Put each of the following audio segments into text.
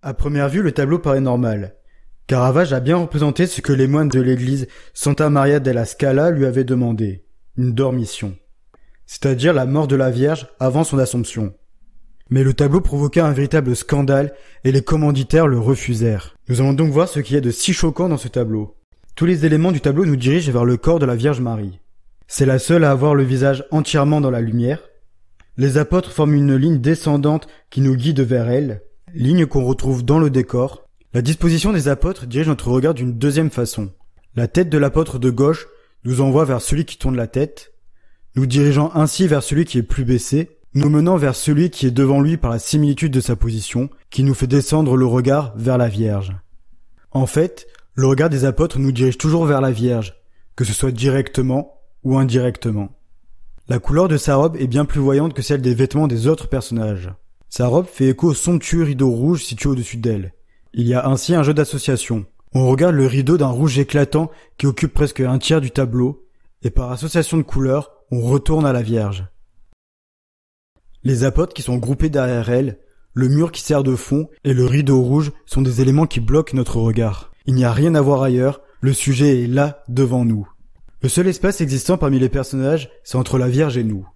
À première vue, le tableau paraît normal. Caravage a bien représenté ce que les moines de l'église Santa Maria della Scala lui avaient demandé, une dormition, c'est-à-dire la mort de la Vierge avant son Assomption. Mais le tableau provoqua un véritable scandale et les commanditaires le refusèrent. Nous allons donc voir ce qu'il y a de si choquant dans ce tableau. Tous les éléments du tableau nous dirigent vers le corps de la Vierge Marie. C'est la seule à avoir le visage entièrement dans la lumière. Les apôtres forment une ligne descendante qui nous guide vers elle, ligne qu'on retrouve dans le décor. La disposition des apôtres dirige notre regard d'une deuxième façon. La tête de l'apôtre de gauche nous envoie vers celui qui tourne la tête, nous dirigeant ainsi vers celui qui est plus baissé, nous menant vers celui qui est devant lui par la similitude de sa position, qui nous fait descendre le regard vers la Vierge. En fait, le regard des apôtres nous dirige toujours vers la Vierge, que ce soit directement ou indirectement. La couleur de sa robe est bien plus voyante que celle des vêtements des autres personnages. Sa robe fait écho au somptueux rideau rouge situé au-dessus d'elle. Il y a ainsi un jeu d'association. On regarde le rideau d'un rouge éclatant qui occupe presque un tiers du tableau, et par association de couleurs, on retourne à la Vierge. Les apôtres qui sont groupés derrière elle, le mur qui sert de fond et le rideau rouge sont des éléments qui bloquent notre regard. Il n'y a rien à voir ailleurs, le sujet est là, devant nous. Le seul espace existant parmi les personnages, c'est entre la Vierge et nous.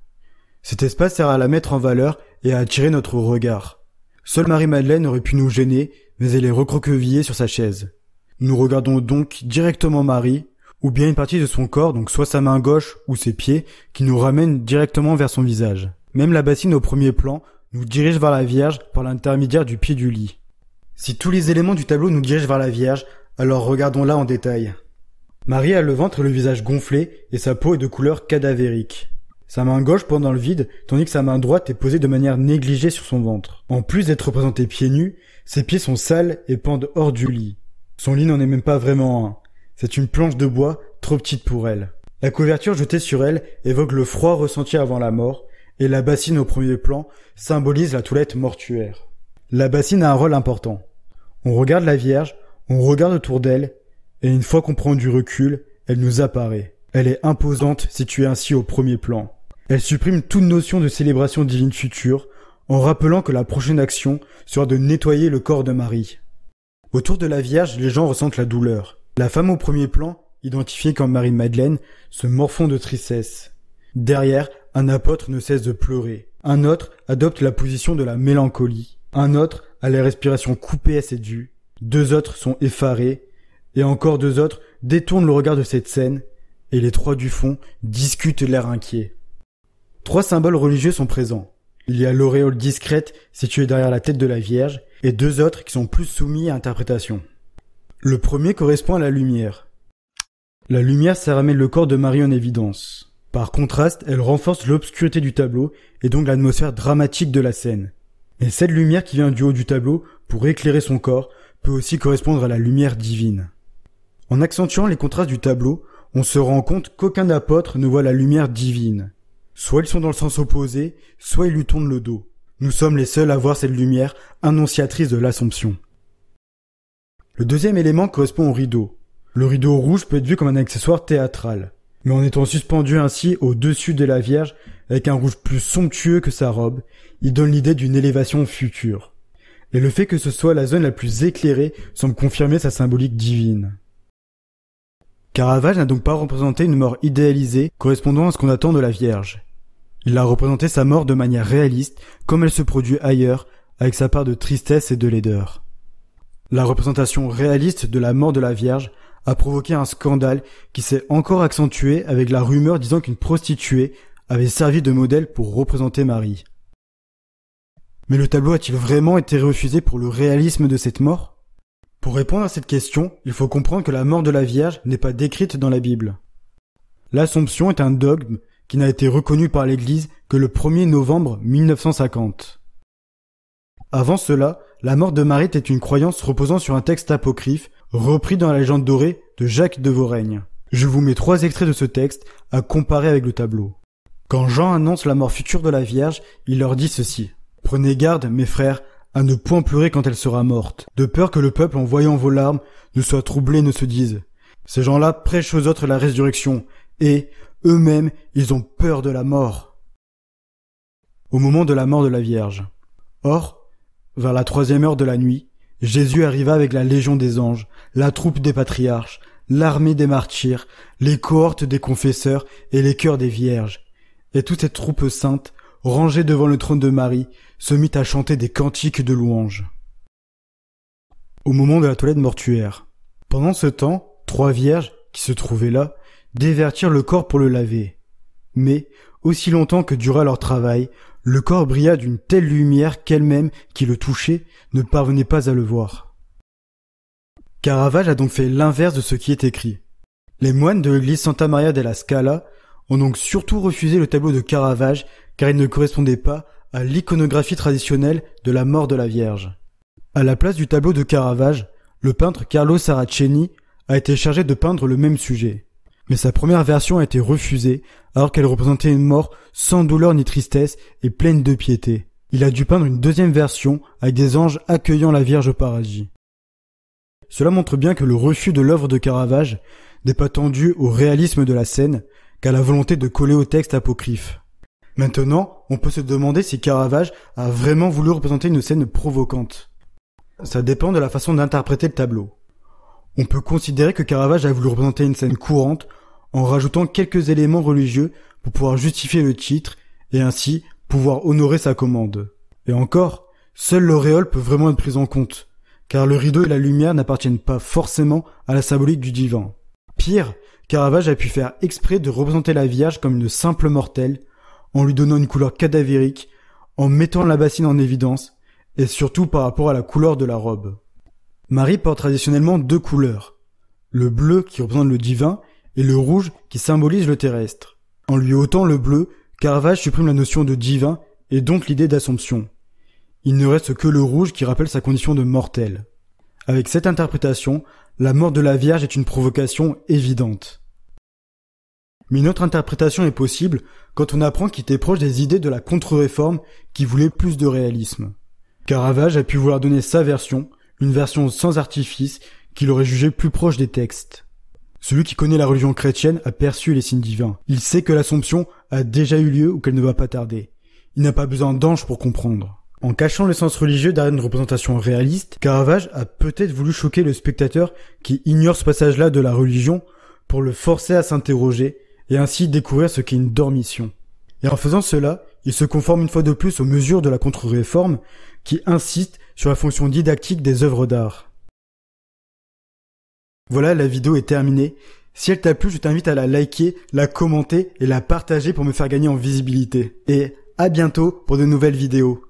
Cet espace sert à la mettre en valeur et à attirer notre regard. Seule Marie-Madeleine aurait pu nous gêner, mais elle est recroquevillée sur sa chaise. Nous regardons donc directement Marie, ou bien une partie de son corps, donc soit sa main gauche ou ses pieds, qui nous ramène directement vers son visage. Même la bassine au premier plan nous dirige vers la Vierge par l'intermédiaire du pied du lit. Si tous les éléments du tableau nous dirigent vers la Vierge, alors regardons-la en détail. Marie a le ventre et le visage gonflés, et sa peau est de couleur cadavérique. Sa main gauche pend dans le vide, tandis que sa main droite est posée de manière négligée sur son ventre. En plus d'être représentée pieds nus, ses pieds sont sales et pendent hors du lit. Son lit n'en est même pas vraiment un. C'est une planche de bois trop petite pour elle. La couverture jetée sur elle évoque le froid ressenti avant la mort, et la bassine au premier plan symbolise la toilette mortuaire. La bassine a un rôle important. On regarde la Vierge, on regarde autour d'elle, et une fois qu'on prend du recul, elle nous apparaît. Elle est imposante, située ainsi au premier plan. Elle supprime toute notion de célébration divine future, en rappelant que la prochaine action sera de nettoyer le corps de Marie. Autour de la Vierge, les gens ressentent la douleur. La femme au premier plan, identifiée comme Marie-Madeleine, se morfond de tristesse. Derrière, un apôtre ne cesse de pleurer. Un autre adopte la position de la mélancolie. Un autre a la respiration coupée à ses dus. Deux autres sont effarés. Et encore deux autres détournent le regard de cette scène. Et les trois du fond discutent l'air inquiet. Trois symboles religieux sont présents. Il y a l'auréole discrète située derrière la tête de la Vierge et deux autres qui sont plus soumis à interprétation. Le premier correspond à la lumière. La lumière sert à mettre le corps de Marie en évidence. Par contraste, elle renforce l'obscurité du tableau et donc l'atmosphère dramatique de la scène. Et cette lumière qui vient du haut du tableau pour éclairer son corps peut aussi correspondre à la lumière divine. En accentuant les contrastes du tableau, on se rend compte qu'aucun apôtre ne voit la lumière divine. Soit ils sont dans le sens opposé, soit ils lui tournent le dos. Nous sommes les seuls à voir cette lumière annonciatrice de l'Assomption. Le deuxième élément correspond au rideau. Le rideau rouge peut être vu comme un accessoire théâtral. Mais en étant suspendu ainsi au-dessus de la Vierge, avec un rouge plus somptueux que sa robe, il donne l'idée d'une élévation future. Et le fait que ce soit la zone la plus éclairée semble confirmer sa symbolique divine. Caravage n'a donc pas représenté une mort idéalisée correspondant à ce qu'on attend de la Vierge. Il a représenté sa mort de manière réaliste, comme elle se produit ailleurs, avec sa part de tristesse et de laideur. La représentation réaliste de la mort de la Vierge a provoqué un scandale qui s'est encore accentué avec la rumeur disant qu'une prostituée avait servi de modèle pour représenter Marie. Mais le tableau a-t-il vraiment été refusé pour le réalisme de cette mort ? Pour répondre à cette question, il faut comprendre que la mort de la Vierge n'est pas décrite dans la Bible. L'Assomption est un dogme qui n'a été reconnu par l'Église que le 1er novembre 1950. Avant cela, la mort de Marie était une croyance reposant sur un texte apocryphe repris dans la légende dorée de Jacques de Voraigne. Je vous mets 3 extraits de ce texte à comparer avec le tableau. Quand Jean annonce la mort future de la Vierge, il leur dit ceci. « Prenez garde, mes frères, à ne point pleurer quand elle sera morte, de peur que le peuple, en voyant vos larmes, ne soit troublé et ne se dise « Ces gens-là prêchent aux autres la résurrection, et, eux-mêmes, ils ont peur de la mort. » Au moment de la mort de la Vierge. Or, vers la 3e heure de la nuit, Jésus arriva avec la légion des anges, la troupe des patriarches, l'armée des martyrs, les cohortes des confesseurs et les chœurs des vierges. Et toute cette troupe sainte, rangée devant le trône de Marie, se mit à chanter des cantiques de louanges. Au moment de la toilette mortuaire. Pendant ce temps, 3 vierges, qui se trouvaient là, dévertirent le corps pour le laver. Mais, aussi longtemps que dura leur travail, le corps brilla d'une telle lumière qu'elle-même, qui le touchait, ne parvenait pas à le voir. Caravage a donc fait l'inverse de ce qui est écrit. Les moines de l'église Santa Maria della Scala ont donc surtout refusé le tableau de Caravage car il ne correspondait pas à l'iconographie traditionnelle de la mort de la Vierge. À la place du tableau de Caravage, le peintre Carlo Saraceni a été chargé de peindre le même sujet. Mais sa première version a été refusée alors qu'elle représentait une mort sans douleur ni tristesse et pleine de piété. Il a dû peindre une deuxième version avec des anges accueillant la Vierge au paradis. Cela montre bien que le refus de l'œuvre de Caravage n'est pas tant dû au réalisme de la scène qu'à la volonté de coller au texte apocryphe. Maintenant, on peut se demander si Caravage a vraiment voulu représenter une scène provocante. Ça dépend de la façon d'interpréter le tableau. On peut considérer que Caravage a voulu représenter une scène courante en rajoutant quelques éléments religieux pour pouvoir justifier le titre et ainsi pouvoir honorer sa commande. Et encore, seule l'auréole peut vraiment être prise en compte, car le rideau et la lumière n'appartiennent pas forcément à la symbolique du divin. Pire, Caravage a pu faire exprès de représenter la Vierge comme une simple mortelle, en lui donnant une couleur cadavérique, en mettant la bassine en évidence, et surtout par rapport à la couleur de la robe. Marie porte traditionnellement 2 couleurs, le bleu qui représente le divin et le rouge qui symbolise le terrestre. En lui ôtant le bleu, Caravage supprime la notion de divin et donc l'idée d'assomption. Il ne reste que le rouge qui rappelle sa condition de mortel. Avec cette interprétation, la mort de la Vierge est une provocation évidente. Mais une autre interprétation est possible quand on apprend qu'il était proche des idées de la contre-réforme qui voulait plus de réalisme. Caravage a pu vouloir donner sa version, une version sans artifice qu'il aurait jugée plus proche des textes. Celui qui connaît la religion chrétienne a perçu les signes divins. Il sait que l'Assomption a déjà eu lieu ou qu'elle ne va pas tarder. Il n'a pas besoin d'anges pour comprendre. En cachant le sens religieux derrière une représentation réaliste, Caravage a peut-être voulu choquer le spectateur qui ignore ce passage-là de la religion pour le forcer à s'interroger et ainsi découvrir ce qu'est une dormition. Et en faisant cela, il se conforme une fois de plus aux mesures de la contre-réforme qui insiste sur la fonction didactique des œuvres d'art. Voilà, la vidéo est terminée. Si elle t'a plu, je t'invite à la liker, la commenter et la partager pour me faire gagner en visibilité. Et à bientôt pour de nouvelles vidéos.